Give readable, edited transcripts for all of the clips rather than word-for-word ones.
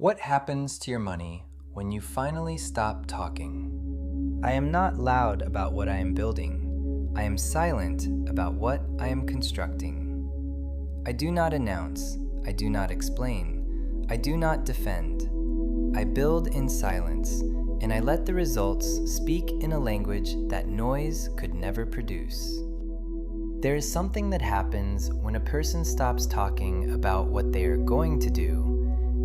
What happens to your money when you finally stop talking? I am not loud about what I am building. I am silent about what I am constructing. I do not announce. I do not explain. I do not defend. I build in silence, and I let the results speak in a language that noise could never produce. There is something that happens when a person stops talking about what they are going to do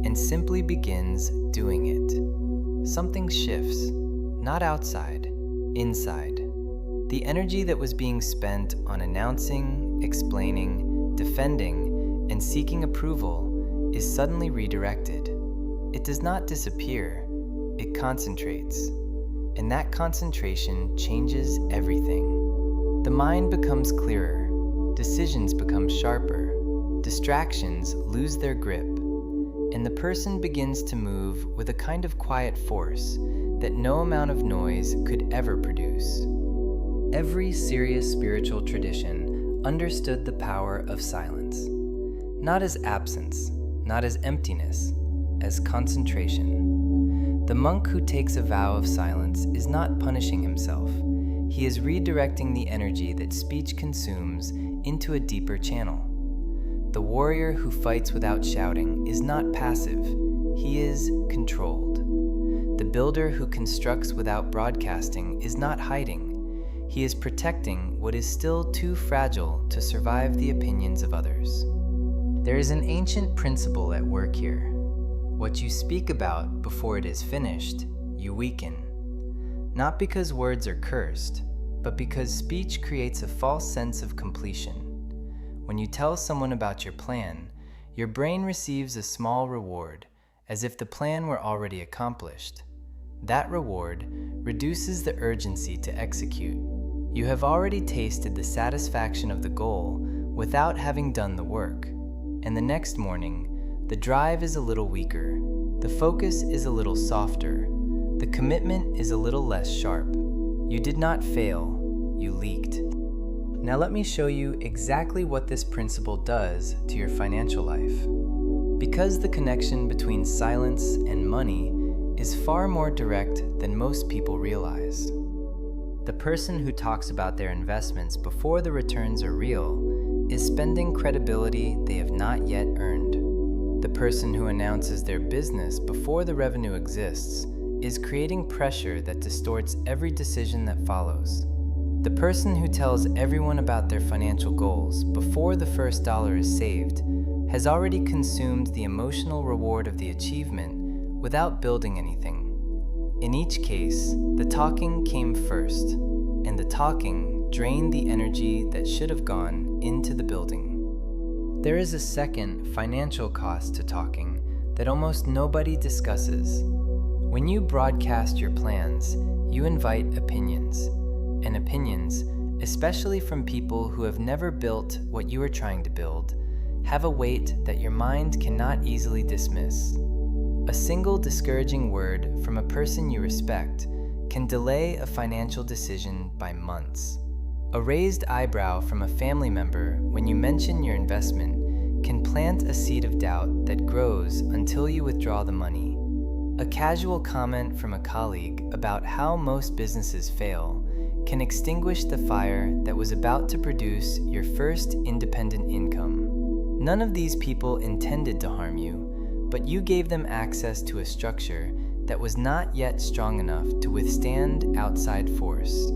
and simply begins doing it. Something shifts, not outside, inside. The energy that was being spent on announcing, explaining, defending, and seeking approval is suddenly redirected. It does not disappear, it concentrates. And that concentration changes everything. The mind becomes clearer, decisions become sharper, distractions lose their grip, and the person begins to move with a kind of quiet force that no amount of noise could ever produce. Every serious spiritual tradition understood the power of silence, not as absence, not as emptiness, as concentration. The monk who takes a vow of silence is not punishing himself. He is redirecting the energy that speech consumes into a deeper channel. The warrior who fights without shouting is not passive, he is controlled. The builder who constructs without broadcasting is not hiding, he is protecting what is still too fragile to survive the opinions of others. There is an ancient principle at work here. What you speak about before it is finished, you weaken. Not because words are cursed, but because speech creates a false sense of completion. When you tell someone about your plan, your brain receives a small reward, as if the plan were already accomplished. That reward reduces the urgency to execute. You have already tasted the satisfaction of the goal without having done the work, and the next morning, the drive is a little weaker, the focus is a little softer, the commitment is a little less sharp. You did not fail, you leaked. Now let me show you exactly what this principle does to your financial life. Because the connection between silence and money is far more direct than most people realize. The person who talks about their investments before the returns are real is spending credibility they have not yet earned. The person who announces their business before the revenue exists is creating pressure that distorts every decision that follows. The person who tells everyone about their financial goals before the first dollar is saved has already consumed the emotional reward of the achievement without building anything. In each case, the talking came first, and the talking drained the energy that should have gone into the building. There is a second financial cost to talking that almost nobody discusses. When you broadcast your plans, you invite opinions. And opinions, especially from people who have never built what you are trying to build, have a weight that your mind cannot easily dismiss. A single discouraging word from a person you respect can delay a financial decision by months. A raised eyebrow from a family member when you mention your investment can plant a seed of doubt that grows until you withdraw the money. A casual comment from a colleague about how most businesses fail can extinguish the fire that was about to produce your first independent income. None of these people intended to harm you, but you gave them access to a structure that was not yet strong enough to withstand outside force.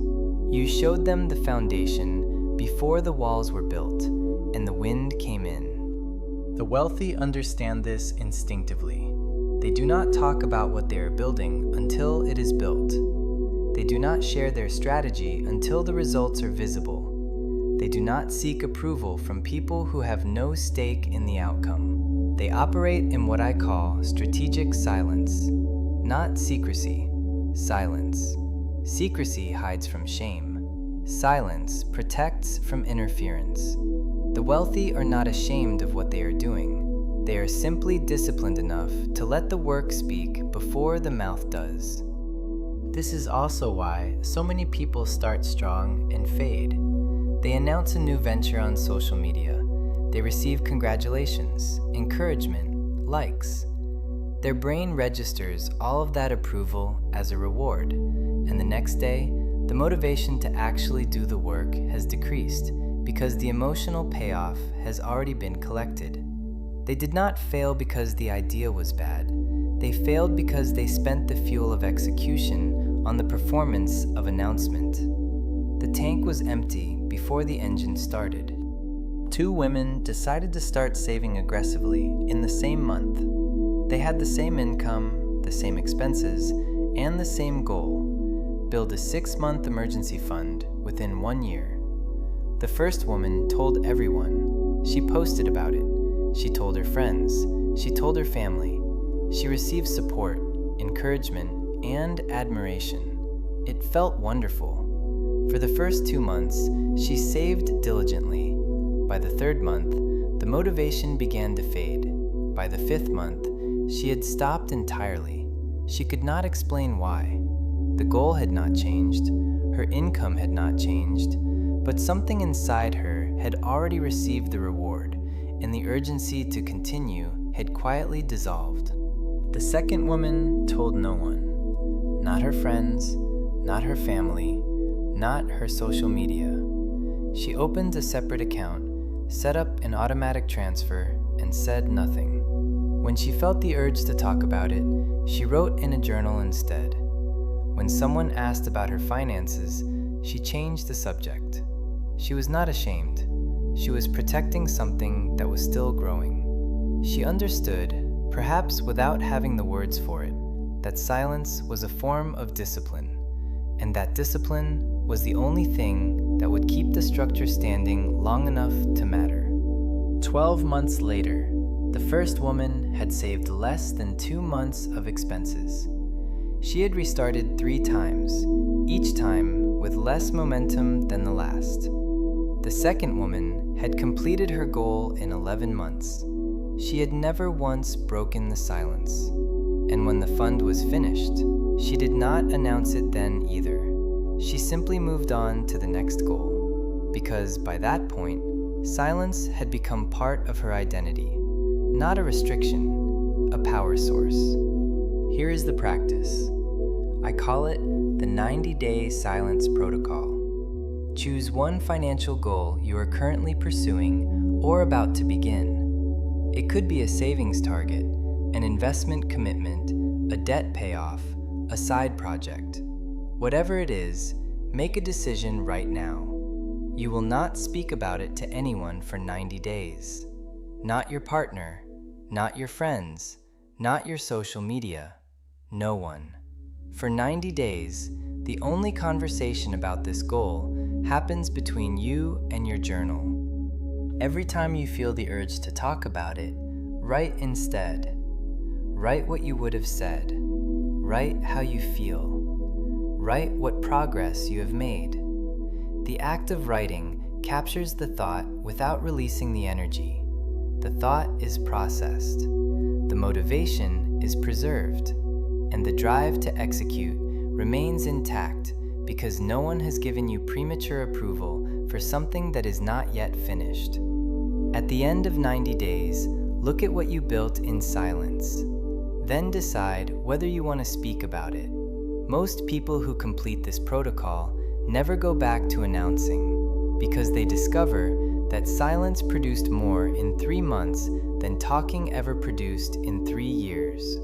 You showed them the foundation before the walls were built, and the wind came in. The wealthy understand this instinctively. They do not talk about what they are building until it is built. They do not share their strategy until the results are visible. They do not seek approval from people who have no stake in the outcome. They operate in what I call strategic silence, not secrecy, silence. Secrecy hides from shame. Silence protects from interference. The wealthy are not ashamed of what they are doing. They are simply disciplined enough to let the work speak before the mouth does. This is also why so many people start strong and fade. They announce a new venture on social media. They receive congratulations, encouragement, likes. Their brain registers all of that approval as a reward, and the next day, the motivation to actually do the work has decreased because the emotional payoff has already been collected. They did not fail because the idea was bad. They failed because they spent the fuel of execution on the performance of announcement. The tank was empty before the engine started. Two women decided to start saving aggressively in the same month. They had the same income, the same expenses, and the same goal: build a 6-month emergency fund within 1 year. The first woman told everyone. She posted about it. She told her friends. She told her family. She received support, encouragement, and admiration. It felt wonderful. For the first 2 months, she saved diligently. By the 3rd month, the motivation began to fade. By the 5th month, she had stopped entirely. She could not explain why. The goal had not changed. Her income had not changed. But something inside her had already received the reward, and the urgency to continue had quietly dissolved. The second woman told no one. Not her friends, not her family, not her social media. She opened a separate account, set up an automatic transfer, and said nothing. When she felt the urge to talk about it, she wrote in a journal instead. When someone asked about her finances, she changed the subject. She was not ashamed. She was protecting something that was still growing. She understood, perhaps without having the words for it, that silence was a form of discipline, and that discipline was the only thing that would keep the structure standing long enough to matter. 12 months later, the first woman had saved less than 2 months of expenses. She had restarted 3 times, each time with less momentum than the last. The second woman had completed her goal in 11 months. She had never once broken the silence. And when the fund was finished, she did not announce it then either. She simply moved on to the next goal, because by that point, silence had become part of her identity, not a restriction, a power source. Here is the practice. I call it the 90-day silence protocol. Choose one financial goal you are currently pursuing or about to begin. It could be a savings target, an investment commitment, a debt payoff, a side project. Whatever it is, make a decision right now. You will not speak about it to anyone for 90 days. Not your partner, not your friends, not your social media. No one. For 90 days, the only conversation about this goal happens between you and your journal. Every time you feel the urge to talk about it, write instead. Write what you would have said. Write how you feel. Write what progress you have made. The act of writing captures the thought without releasing the energy. The thought is processed. The motivation is preserved. And the drive to execute remains intact because no one has given you premature approval for something that is not yet finished. At the end of 90 days, look at what you built in silence. Then decide whether you want to speak about it. Most people who complete this protocol never go back to announcing because they discover that silence produced more in 3 months than talking ever produced in 3 years.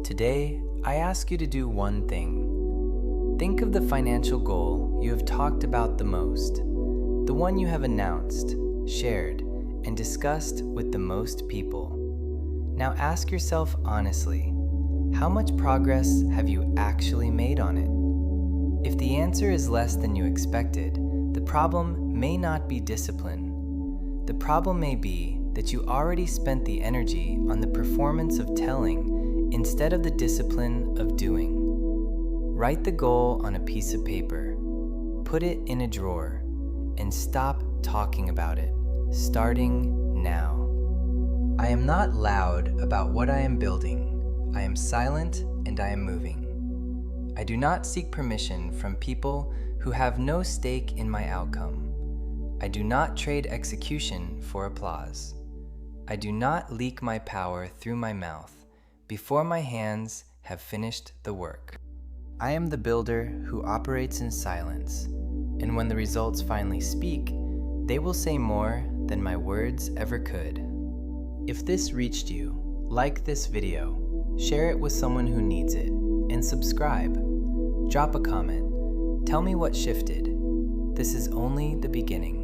Today, I ask you to do one thing. Think of the financial goal you have talked about the most, the one you have announced, shared, and discussed with the most people. Now ask yourself honestly, how much progress have you actually made on it? If the answer is less than you expected, the problem may not be discipline. The problem may be that you already spent the energy on the performance of telling instead of the discipline of doing. Write the goal on a piece of paper, put it in a drawer, and stop talking about it, starting now. I am not loud about what I am building. I am silent and I am moving. I do not seek permission from people who have no stake in my outcome. I do not trade execution for applause. I do not leak my power through my mouth, before my hands have finished the work. I am the builder who operates in silence, and when the results finally speak, they will say more than my words ever could. If this reached you, like this video, share it with someone who needs it, and subscribe. Drop a comment. Tell me what shifted. This is only the beginning.